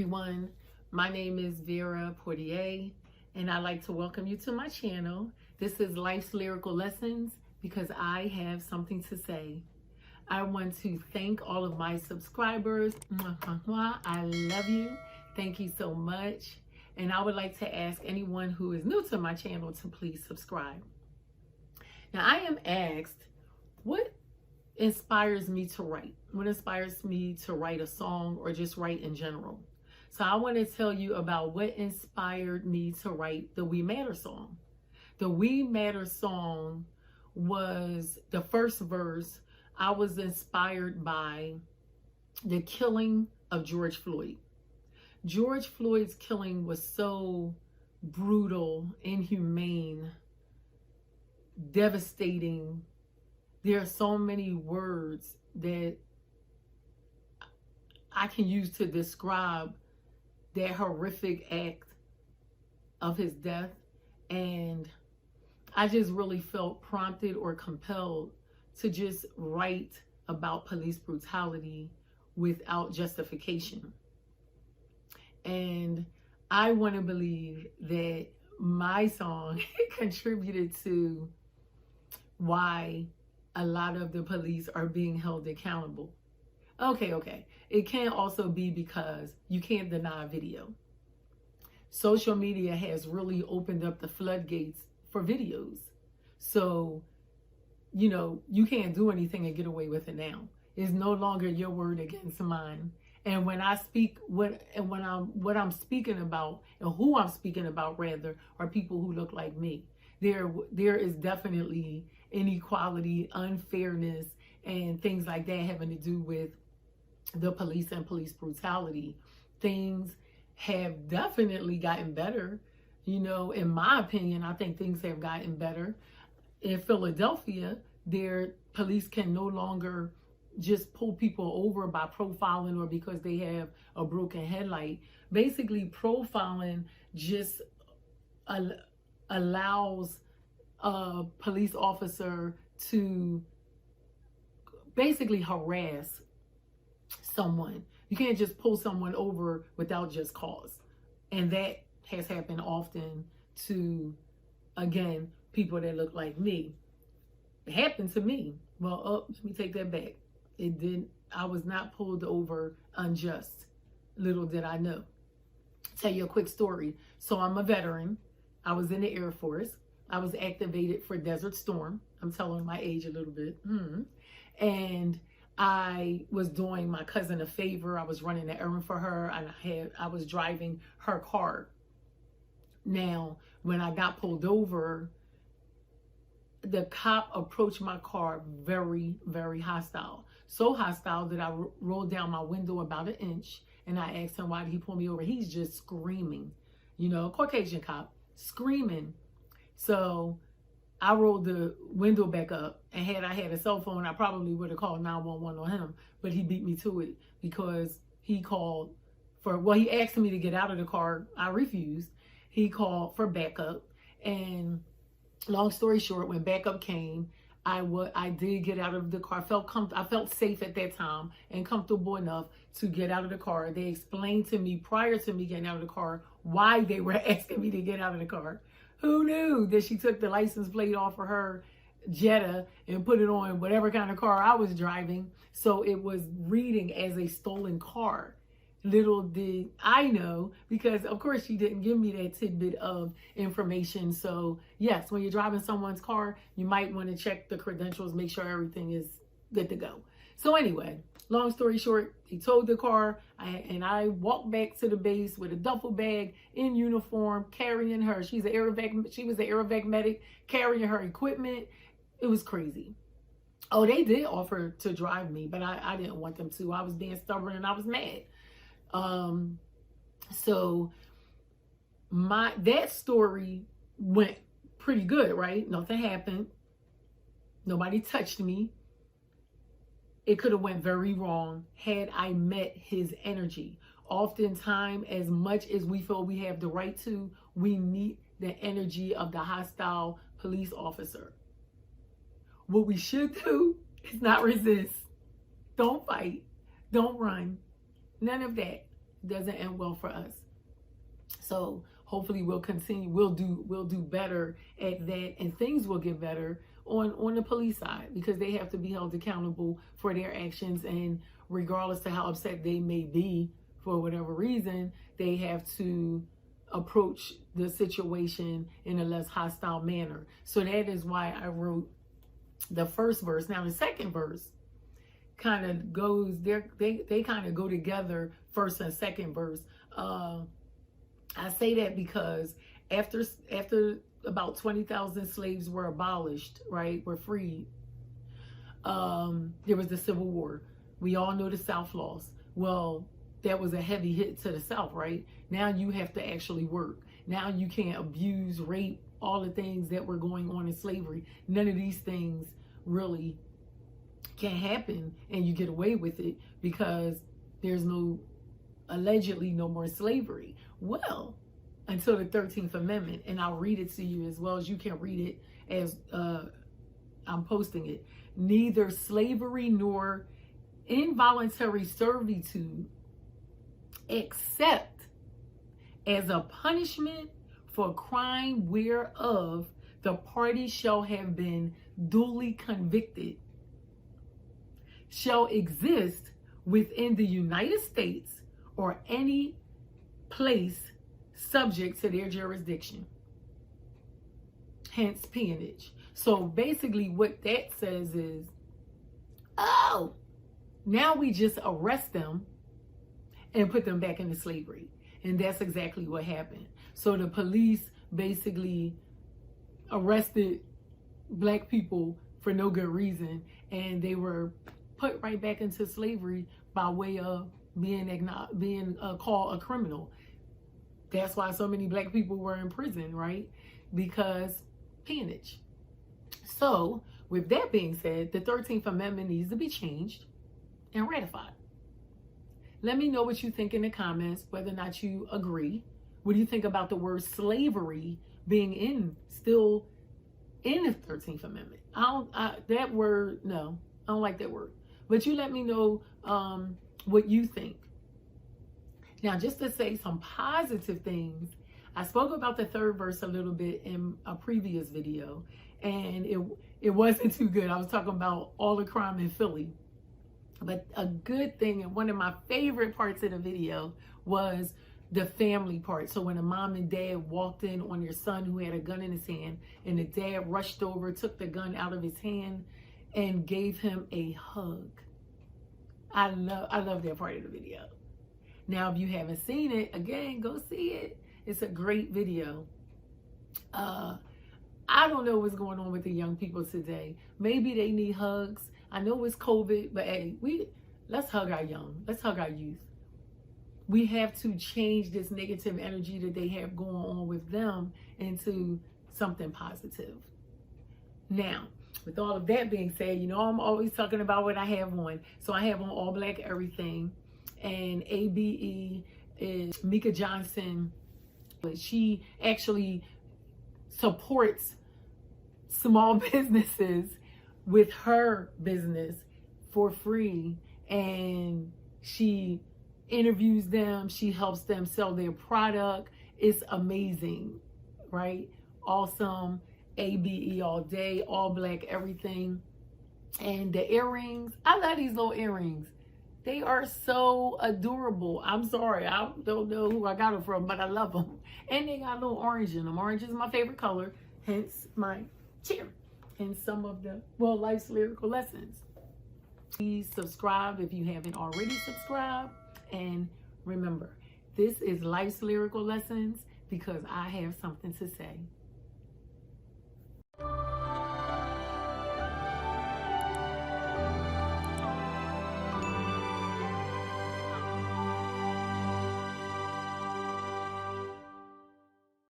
everyone. My name is Vera Portier, and I'd like to welcome you to my channel. This is Life's Lyrical Lessons because I have something to say. I want to thank all of my subscribers. I love you. Thank you so much. And I would like to ask anyone who is new to my channel to please subscribe. Now, I am asked, what inspires me to write? What inspires me to write a song or just write in general? So I want to tell you about what inspired me to write the We Matter song. The We Matter song was the first verse. I was inspired by the killing of George Floyd. George Floyd's killing was so brutal, inhumane, devastating. There are so many words that I can use to describe that horrific act of his death. And I just really felt prompted or compelled to just write about police brutality without justification. And I want to believe that my song contributed to why a lot of the police are being held accountable. Okay. It can also be because you can't deny video. Social media has really opened up the floodgates for videos. So, you can't do anything and get away with it now. It's no longer your word against mine. And when I speak, what I'm speaking about, and who I'm speaking about rather, are people who look like me. There is definitely inequality, unfairness, and things like that having to do with the police and police brutality. Things have definitely gotten better. In my opinion, I think things have gotten better. In Philadelphia, their police can no longer just pull people over by profiling or because they have a broken headlight. Basically, profiling just allows a police officer to basically harass someone. You can't just pull someone over without just cause. And that has happened often to, again, people that look like me. It happened to me. Well, let me take that back. It didn't. I was not pulled over unjust. Little did I know. Tell you a quick story. So I'm a veteran. I was in the Air Force. I was activated for Desert Storm. I'm telling my age a little bit. And I was doing my cousin a favor. I was running an errand for her, and I was driving her car. Now, when I got pulled over, the cop approached my car very, very hostile. So hostile that I rolled down my window about an inch, and I asked him, why did he pull me over? He's just screaming, Caucasian cop, screaming. So I rolled the window back up, and had I had a cell phone, I probably would have called 911 on him, but he beat me to it because he called he asked me to get out of the car. I refused. He called for backup, and long story short, when backup came, I did get out of the car. I felt safe at that time and comfortable enough to get out of the car. They explained to me prior to me getting out of the car why they were asking me to get out of the car. Who knew that she took the license plate off of her Jetta and put it on whatever kind of car I was driving? So it was reading as a stolen car. Little did I know, because of course she didn't give me that tidbit of information. So yes, when you're driving someone's car, you might want to check the credentials, make sure everything is good to go. So anyway, long story short, he towed the car, and I walked back to the base with a duffel bag, in uniform, carrying her. She was an Aerovac medic, carrying her equipment. It was crazy. Oh, they did offer to drive me, but I didn't want them to. I was being stubborn and I was mad. So that story went pretty good, right? Nothing happened. Nobody touched me. It could have went very wrong had I met his energy. Oftentimes, as much as we feel we have the right to, we meet the energy of the hostile police officer. What we should do is not resist. Don't fight. Don't run. None of that. doesn't end well for us. So hopefully we'll continue, we'll do better at that, and things will get better on the police side, because they have to be held accountable for their actions, and regardless of how upset they may be for whatever reason, they have to approach the situation in a less hostile manner. So that is why I wrote the first verse. Now the second verse kind of goes there, they kind of go together, first and second verse. I say that because after about 20,000 slaves were abolished, right, were freed, there was the Civil War. We all know the South lost. Well, that was a heavy hit to the South, right? Now you have to actually work. Now you can't abuse, rape, all the things that were going on in slavery. None of these things really can happen and you get away with it, because there's allegedly no more slavery. Well, until the 13th Amendment, and I'll read it to you as well as you can read it as I'm posting it. Neither slavery nor involuntary servitude, except as a punishment for crime whereof the party shall have been duly convicted, shall exist within the United States or any place subject to their jurisdiction. Hence peonage. So basically what that says is, oh, now we just arrest them and put them back into slavery. And that's exactly what happened. So the police basically arrested black people for no good reason, and they were put right back into slavery by way of being called a criminal. That's why so many black people were in prison, right? Because peonage. So with that being said, the 13th Amendment needs to be changed and ratified. Let me know what you think in the comments, whether or not you agree. What do you think about the word slavery being still in the 13th Amendment? That word, no, I don't like that word. But you let me know what you think. Now, just to say some positive things, I spoke about the third verse a little bit in a previous video, and it wasn't too good. I was talking about all the crime in Philly. But a good thing, and one of my favorite parts of the video, was the family part. So when the mom and dad walked in on their son who had a gun in his hand, and the dad rushed over, took the gun out of his hand, and gave him a hug. I love that part of the video. Now, if you haven't seen it, again, go see it. It's a great video. I don't know what's going on with the young people today. Maybe they need hugs. I know it's COVID, but hey, let's hug our young. Let's hug our youth. We have to change this negative energy that they have going on with them into something positive. Now, with all of that being said, you know I'm always talking about what I have on. So I have on all black everything. And ABE is Mika Johnson. She actually supports small businesses with her business for free, and she interviews them, she helps them sell their product. It's amazing, right? Awesome. ABE all day, all black everything. And the earrings, I love these little earrings. They are so adorable. I'm sorry, I don't know who I got them from, but I love them. And they got a little orange in them. Orange is my favorite color, hence my chair. And some of the, Life's Lyrical Lessons. Please subscribe if you haven't already subscribed. And remember, this is Life's Lyrical Lessons because I have something to say.